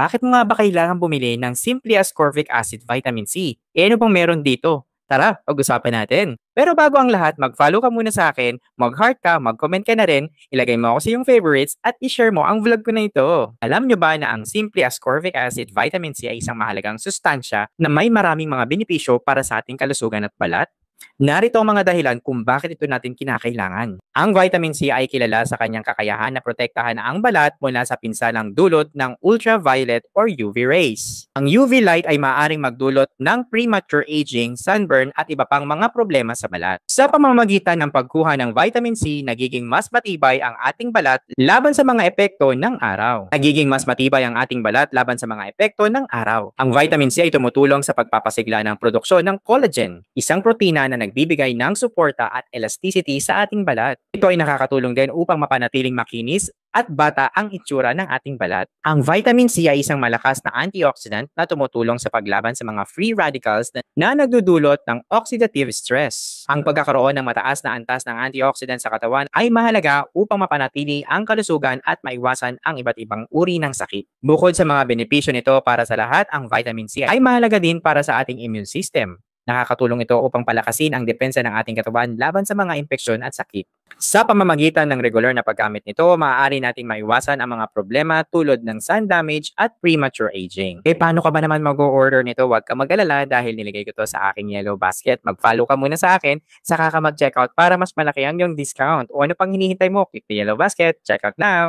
Bakit mo nga ba kailangan bumili ng Simply Ascorbic Acid Vitamin C? Ano bang meron dito? Tara, pag-usapan natin. Pero bago ang lahat, mag-follow ka muna sa akin, mag-heart ka, mag-comment ka na rin, ilagay mo ako sa iyong favorites at i-share mo ang vlog ko na ito. Alam nyo ba na ang Simply Ascorbic Acid Vitamin C ay isang mahalagang sustansya na may maraming mga benepisyo para sa ating kalusugan at balat? Narito ang mga dahilan kung bakit ito natin kinakailangan. Ang vitamin C ay kilala sa kanyang kakayahan na protektahan ang balat mula sa pinsalang dulot ng ultraviolet or UV rays. Ang UV light ay maaaring magdulot ng premature aging, sunburn at iba pang mga problema sa balat. Sa pamamagitan ng pagkuha ng vitamin C, nagiging mas matibay ang ating balat laban sa mga epekto ng araw. Nagiging mas matibay ang ating balat laban sa mga epekto ng araw. Ang vitamin C ay tumutulong sa pagpapasigla ng produksyon ng collagen, isang protina na nagbibigay ng suporta at elasticity sa ating balat. Ito ay nakakatulong din upang mapanatiling makinis at bata ang itsura ng ating balat. Ang vitamin C ay isang malakas na antioxidant na tumutulong sa paglaban sa mga free radicals na nagdudulot ng oxidative stress. Ang pagkakaroon ng mataas na antas ng antioxidant sa katawan ay mahalaga upang mapanatili ang kalusugan at maiwasan ang iba't ibang uri ng sakit. Bukod sa mga benepisyo nito para sa lahat, ang vitamin C ay mahalaga din para sa ating immune system. Nakakatulong ito upang palakasin ang depensa ng ating katawan laban sa mga impeksyon at sakit. Sa pamamagitan ng regular na paggamit nito, maaari nating maiwasan ang mga problema tulad ng sun damage at premature aging. Paano ka ba naman mag-order nito? Huwag ka mag-alala dahil niligay ko to sa aking yellow basket. Mag-follow ka muna sa akin, saka ka mag-checkout para mas malaki ang yung discount. O ano pang hinihintay mo? Click the yellow basket. Check out now!